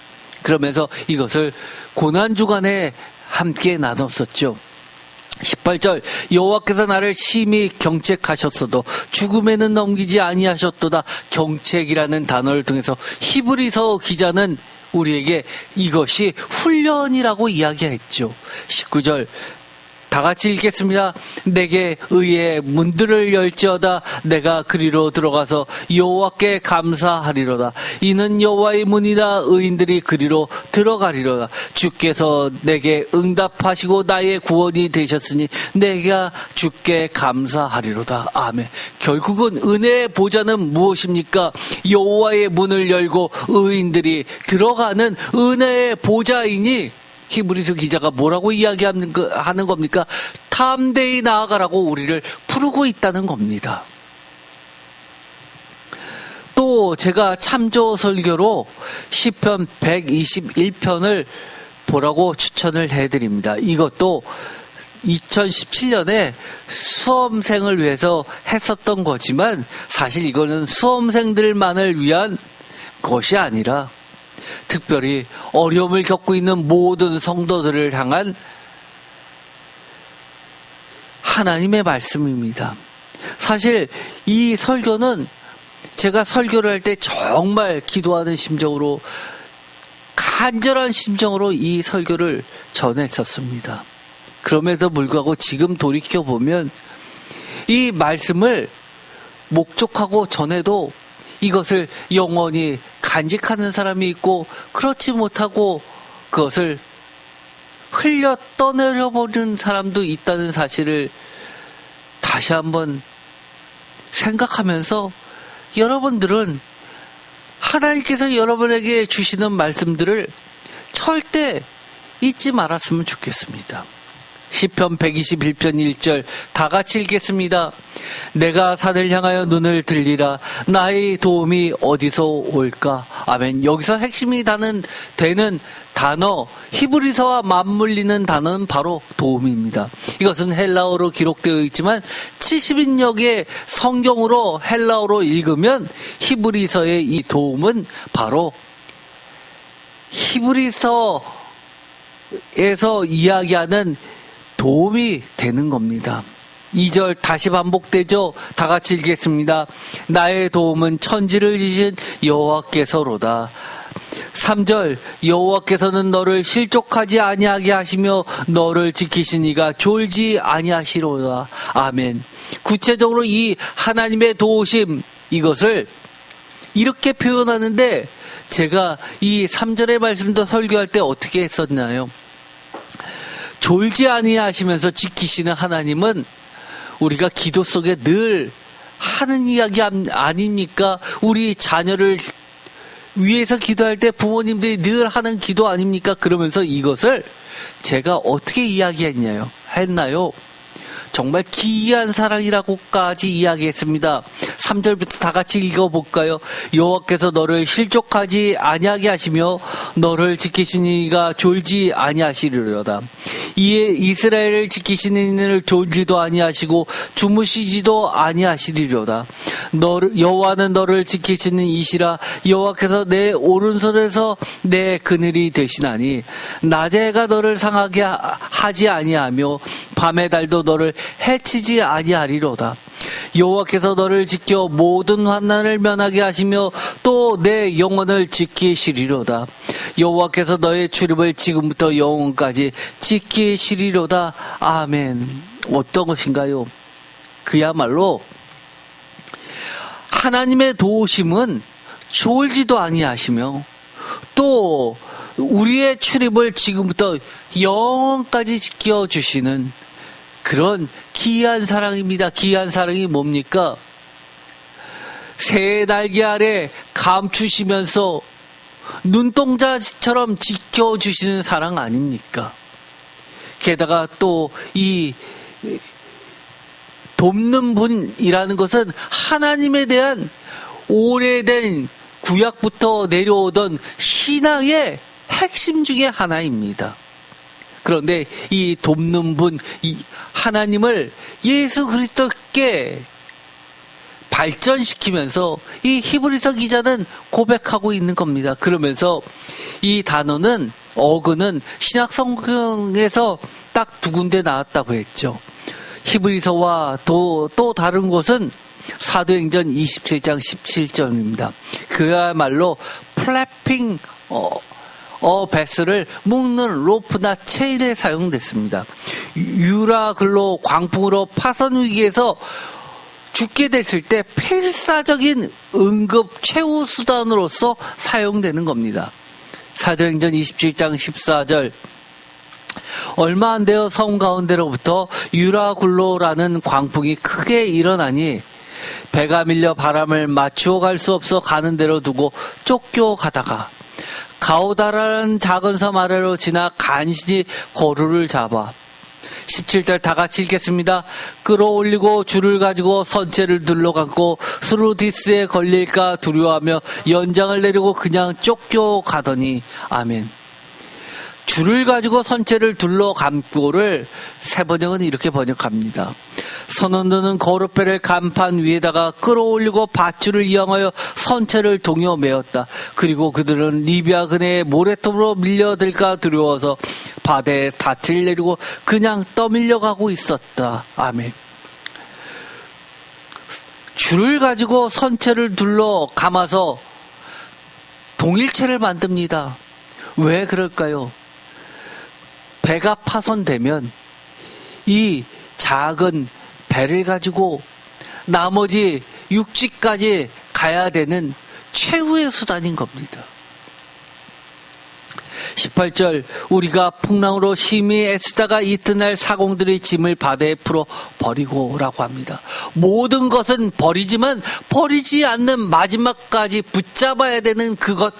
그러면서 이것을 고난주간에 함께 나눴었죠. 18절 여호와께서 나를 심히 경책하셨어도 죽음에는 넘기지 아니하셨도다. 경책이라는 단어를 통해서 히브리서 기자는 우리에게 이것이 훈련이라고 이야기했죠. 19절 다 같이 읽겠습니다. 내게 의의 문들을 열지어다. 내가 그리로 들어가서 여호와께 감사하리로다. 이는 여호와의 문이다. 의인들이 그리로 들어가리로다. 주께서 내게 응답하시고 나의 구원이 되셨으니 내가 주께 감사하리로다. 아멘. 결국은 은혜의 보좌는 무엇입니까? 여호와의 문을 열고 의인들이 들어가는 은혜의 보좌이니 히브리서 기자가 뭐라고 이야기하는 겁니까? 탐대히 나아가라고 우리를 부르고 있다는 겁니다. 또 제가 참조 설교로 시편 121편을 보라고 추천을 해드립니다. 이것도 2017년에 수험생을 위해서 했었던 거지만 사실 이거는 수험생들만을 위한 것이 아니라 특별히 어려움을 겪고 있는 모든 성도들을 향한 하나님의 말씀입니다. 사실 이 설교는 제가 설교를 할 때 정말 기도하는 심정으로, 간절한 심정으로 이 설교를 전했었습니다. 그럼에도 불구하고 지금 돌이켜보면 이 말씀을 목적하고 전해도 이것을 영원히 간직하는 사람이 있고 그렇지 못하고 그것을 흘려 떠내려버리는 사람도 있다는 사실을 다시 한번 생각하면서 여러분들은 하나님께서 여러분에게 주시는 말씀들을 절대 잊지 말았으면 좋겠습니다. 시편 121편 1절 다 같이 읽겠습니다. 내가 산을 향하여 눈을 들리라. 나의 도움이 어디서 올까? 아멘. 여기서 핵심이 되는 단어, 히브리서와 맞물리는 단어는 바로 도움입니다. 이것은 헬라어로 기록되어 있지만 70인역의 성경으로 헬라어로 읽으면 히브리서의 이 도움은 바로 히브리서에서 이야기하는 도움이 되는 겁니다. 2절 다시 반복되죠. 다 같이 읽겠습니다. 나의 도움은 천지를 지신 여호와께서로다. 3절 여호와께서는 너를 실족하지 아니하게 하시며 너를 지키시니가 졸지 아니하시로다. 아멘. 구체적으로 이 하나님의 도우심, 이것을 이렇게 표현하는데 제가 이 3절의 말씀도 설교할 때 어떻게 했었나요? 졸지 아니하시면서 지키시는 하나님은 우리가 기도 속에 늘 하는 이야기 아닙니까? 우리 자녀를 위해서 기도할 때 부모님들이 늘 하는 기도 아닙니까? 그러면서 이것을 제가 어떻게 했나요? 정말 기이한 사랑이라고까지 이야기했습니다. 3절부터 다 같이 읽어볼까요? 여호와께서 너를 실족하지 아니하게 하시며 너를 지키시니가 졸지 아니하시리로다. 이에 이스라엘을 지키시는 이를 졸지도 아니하시고 주무시지도 아니하시리로다. 여호와는 너를 지키시는 이시라. 여호와께서 내 오른손에서 내 그늘이 되시나니 낮의 해가 너를 상하게 하지 아니하며 밤의 달도 너를 해치지 아니하리로다. 여호와께서 너를 지켜 모든 환난을 면하게 하시며 또 내 영혼을 지키시리로다. 여호와께서 너의 출입을 지금부터 영원까지 지키시리로다. 아멘. 어떤 것인가요? 그야말로 하나님의 도우심은 졸지도 아니하시며 또 우리의 출입을 지금부터 영원까지 지켜주시는 그런 기이한 사랑입니다. 기이한 사랑이 뭡니까? 새 날개 아래 감추시면서 눈동자처럼 지켜주시는 사랑 아닙니까? 게다가 또 이 돕는 분이라는 것은 하나님에 대한 오래된 구약부터 내려오던 신앙의 핵심 중에 하나입니다. 그런데 이 돕는 분, 이 하나님을 예수 그리스도께 발전시키면서 이 히브리서 기자는 고백하고 있는 겁니다. 그러면서 이 단어는 어근은 신약 성경에서 딱 두 군데 나왔다고 했죠. 히브리서와 또 다른 곳은 사도행전 27장 17절입니다. 그야말로 플래핑 베스를 묶는 로프나 체인에 사용됐습니다. 유라글로 광풍으로 파손 위기에서 죽게 됐을 때 필사적인 응급 최후 수단으로서 사용되는 겁니다. 사도행전 27장 14절 얼마 안 되어 성 가운데로부터 유라굴로라는 광풍이 크게 일어나니 배가 밀려 바람을 맞추어 갈 수 없어 가는 대로 두고 쫓겨가다가 가오다라는 작은 섬 아래로 지나 간신히 거루를 잡아 17절 다 같이 읽겠습니다. 끌어올리고 줄을 가지고 선체를 둘러감고 스루디스에 걸릴까 두려워하며 연장을 내리고 그냥 쫓겨가더니 아멘. 줄을 가지고 선체를 둘러감고를 세번역은 이렇게 번역합니다. 선원들은 거룻배를 간판 위에다가 끌어올리고 밧줄을 이용하여 선체를 동여 메었다. 그리고 그들은 리비아 근해의 모래톱으로 밀려들까 두려워서 바다에 닻을 내리고 그냥 떠밀려가고 있었다. 아멘. 줄을 가지고 선체를 둘러 감아서 동일체를 만듭니다. 왜 그럴까요? 배가 파손되면 이 작은 배를 가지고 나머지 육지까지 가야 되는 최후의 수단인 겁니다. 18절 우리가 풍랑으로 심히 애쓰다가 이튿날 사공들의 짐을 바다에 풀어 버리고라고 합니다. 모든 것은 버리지만 버리지 않는 마지막까지 붙잡아야 되는 그것,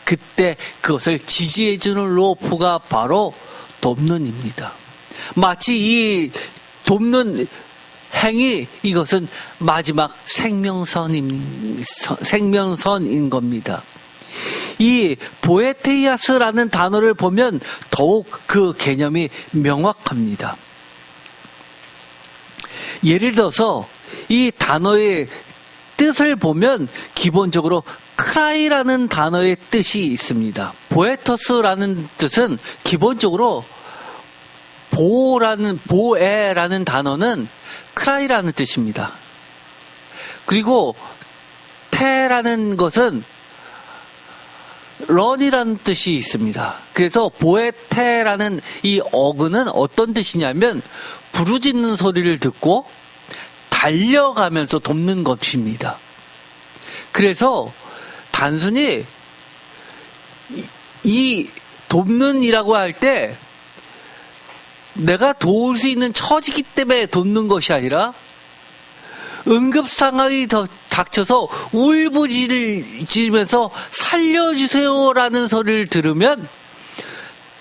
그때 그것을 지지해주는 로프가 바로 돕는입니다. 마치 이 돕는 행위, 이것은 마지막 생명선인 겁니다. 이 보에테이아스라는 단어를 보면 더욱 그 개념이 명확합니다. 예를 들어서 이 단어의 뜻을 보면 기본적으로 크라이라는 단어의 뜻이 있습니다. 보에터스라는 뜻은 기본적으로 보에라는 단어는 크라이라는 뜻입니다. 그리고 테라는 것은 런이라는 뜻이 있습니다. 그래서 보에테라는 이 어근은 어떤 뜻이냐면 부르짖는 소리를 듣고 달려가면서 돕는 것입니다. 그래서 단순히 이 돕는이라고 할 때 내가 도울 수 있는 처지기 때문에 돕는 것이 아니라 응급 상황이 닥쳐서 울부짖으면서 살려주세요라는 소리를 들으면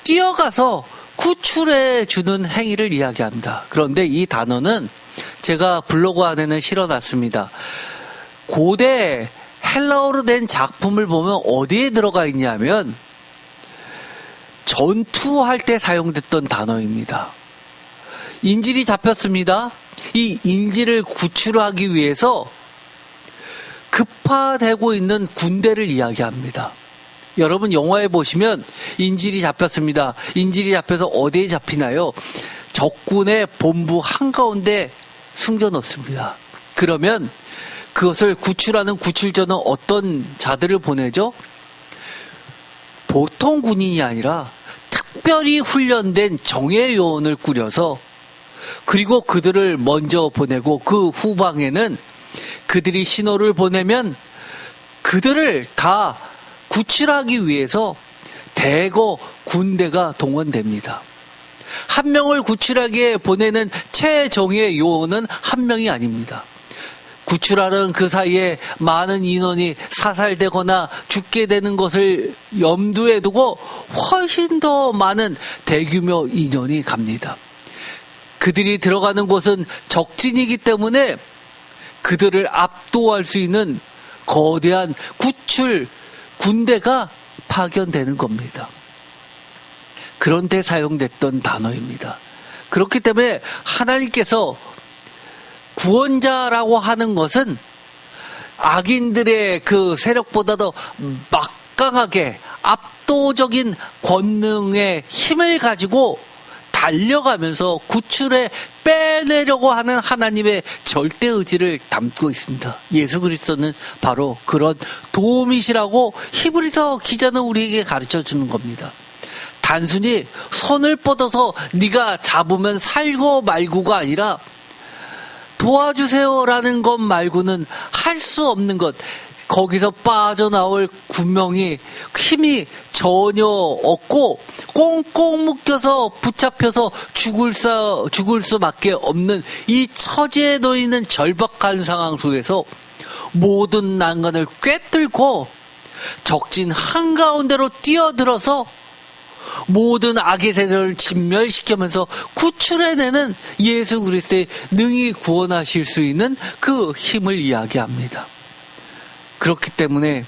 뛰어가서 구출해 주는 행위를 이야기합니다. 그런데 이 단어는 제가 블로그 안에는 실어놨습니다. 고대 헬라어로 된 작품을 보면 어디에 들어가 있냐면 전투할 때 사용됐던 단어입니다. 인질이 잡혔습니다. 이 인질을 구출하기 위해서 급파되고 있는 군대를 이야기합니다. 여러분 영화에 보시면 인질이 잡혔습니다. 인질이 잡혀서 어디에 잡히나요? 적군의 본부 한가운데 숨겨놓습니다. 그러면 그것을 구출하는 구출조는 어떤 자들을 보내죠? 보통 군인이 아니라 특별히 훈련된 정예 요원을 꾸려서 그리고 그들을 먼저 보내고 그 후방에는 그들이 신호를 보내면 그들을 다 구출하기 위해서 대거 군대가 동원됩니다. 한 명을 구출하기에 보내는 최정예 요원은 한 명이 아닙니다. 구출하는 그 사이에 많은 인원이 사살되거나 죽게 되는 것을 염두에 두고 훨씬 더 많은 대규모 인원이 갑니다. 그들이 들어가는 곳은 적진이기 때문에 그들을 압도할 수 있는 거대한 구출 군대가 파견되는 겁니다. 그런데 사용됐던 단어입니다. 그렇기 때문에 하나님께서 구원자라고 하는 것은 악인들의 그 세력보다도 막강하게 압도적인 권능의 힘을 가지고 달려가면서 구출해 빼내려고 하는 하나님의 절대 의지를 담고 있습니다. 예수 그리스도는 바로 그런 도움이시라고 히브리서 기자는 우리에게 가르쳐 주는 겁니다. 단순히 손을 뻗어서 네가 잡으면 살고 말고가 아니라 도와주세요라는 것 말고는 할 수 없는 것, 거기서 빠져나올 구멍이 힘이 전혀 없고 꽁꽁 묶여서 붙잡혀서 죽을 수밖에 없는 이 처지에 놓이는 절박한 상황 속에서 모든 난간을 꿰뚫고 적진 한가운데로 뛰어들어서 모든 악의 세력을 진멸시키면서 구출해내는 예수 그리스도의 능히 구원하실 수 있는 그 힘을 이야기합니다. 그렇기 때문에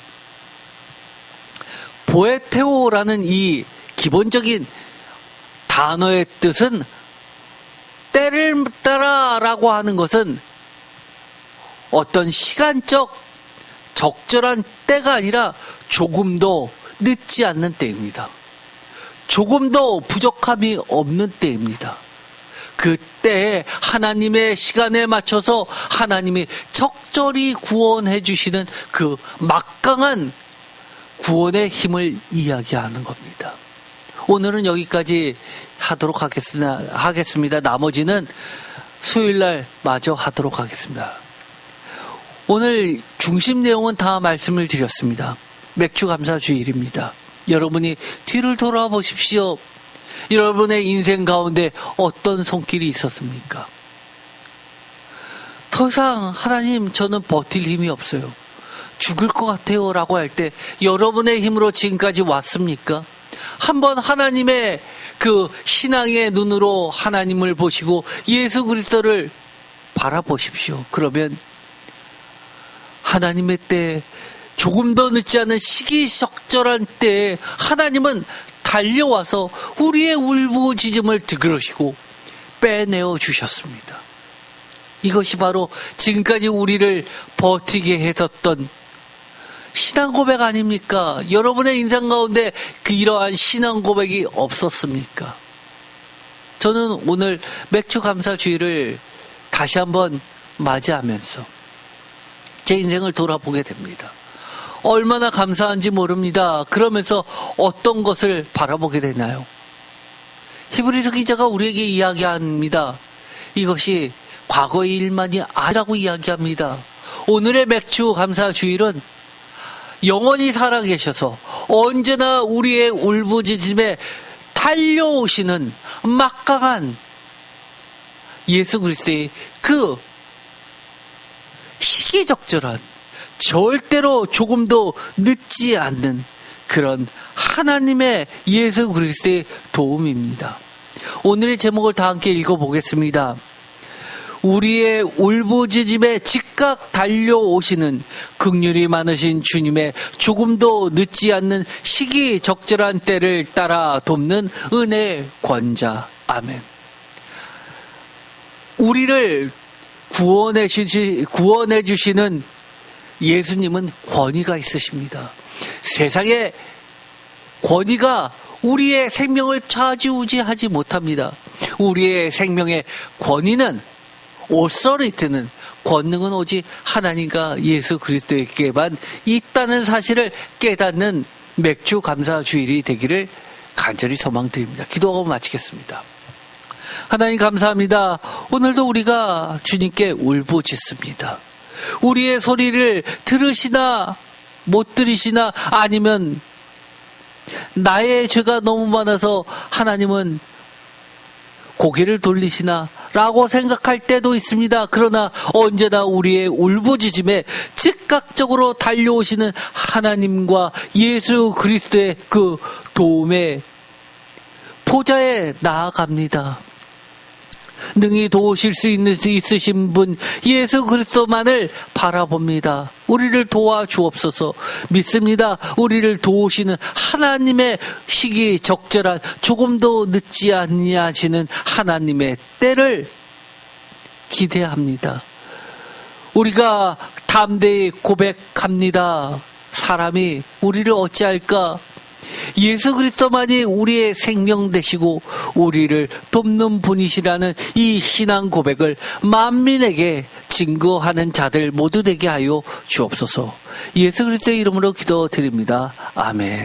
보에테오라는 이 기본적인 단어의 뜻은 때를 따라라고 하는 것은 어떤 시간적 적절한 때가 아니라 조금도 늦지 않는 때입니다. 조금도 부족함이 없는 때입니다. 그 때에 하나님의 시간에 맞춰서 하나님이 적절히 구원해 주시는 그 막강한 구원의 힘을 이야기하는 겁니다. 오늘은 여기까지 하도록 하겠습니다. 나머지는 수요일날 마저 하도록 하겠습니다. 오늘 중심 내용은 다 말씀을 드렸습니다. 맥주 감사 주일입니다. 여러분이 뒤를 돌아보십시오. 여러분의 인생 가운데 어떤 손길이 있었습니까? 더 이상 하나님 저는 버틸 힘이 없어요. 죽을 것 같아요 라고 할 때 여러분의 힘으로 지금까지 왔습니까? 한번 하나님의 그 신앙의 눈으로 하나님을 보시고 예수 그리스도를 바라보십시오. 그러면 하나님의 때 조금 더 늦지 않은 시기적절한 때에 하나님은 달려와서 우리의 울부짖음을 들으시고 빼내어 주셨습니다. 이것이 바로 지금까지 우리를 버티게 했었던 신앙 고백 아닙니까? 여러분의 인생 가운데 이러한 신앙 고백이 없었습니까? 저는 오늘 맥주 감사 주일을 다시 한번 맞이하면서 제 인생을 돌아보게 됩니다. 얼마나 감사한지 모릅니다. 그러면서 어떤 것을 바라보게 되나요? 히브리서 기자가 우리에게 이야기합니다. 이것이 과거의 일만이 아니라고 이야기합니다. 오늘의 맥주 감사 주일은 영원히 살아계셔서 언제나 우리의 울부짖음에 달려오시는 막강한 예수 그리스도의 그 시기적절한 절대로 조금도 늦지 않는 그런 하나님의 예수 그리스도의 도움입니다. 오늘의 제목을 다 함께 읽어보겠습니다. 우리의 울부짖음에 즉각 달려오시는 긍휼이 많으신 주님의 조금도 늦지 않는 시기적절한 때를 따라 돕는 은혜의 권자. 아멘. 우리를 구원해 주시는 예수님은 권위가 있으십니다. 세상에 권위가 우리의 생명을 좌지우지하지 못합니다. 우리의 생명의 권위는 오서리티는 권능은 오직 하나님과 예수 그리스도에게만 있다는 사실을 깨닫는 맥주 감사 주일이 되기를 간절히 소망드립니다. 기도하고 마치겠습니다. 하나님 감사합니다. 오늘도 우리가 주님께 울부짖습니다. 우리의 소리를 들으시나 못 들으시나 아니면 나의 죄가 너무 많아서 하나님은 고개를 돌리시나? 라고 생각할 때도 있습니다. 그러나 언제나 우리의 울부짖음에 즉각적으로 달려오시는 하나님과 예수 그리스도의 그 도움의 보좌에 나아갑니다. 능히 도우실 수 있으신 분 예수 그리스도만을 바라봅니다. 우리를 도와주옵소서. 믿습니다. 우리를 도우시는 하나님의 시기적절한 조금도 늦지 아니하시는 하나님의 때를 기대합니다. 우리가 담대히 고백합니다. 사람이 우리를 어찌할까? 예수 그리스도만이 우리의 생명 되시고 우리를 돕는 분이시라는 이 신앙 고백을 만민에게 증거하는 자들 모두 되게 하여 주옵소서. 예수 그리스도의 이름으로 기도드립니다. 아멘.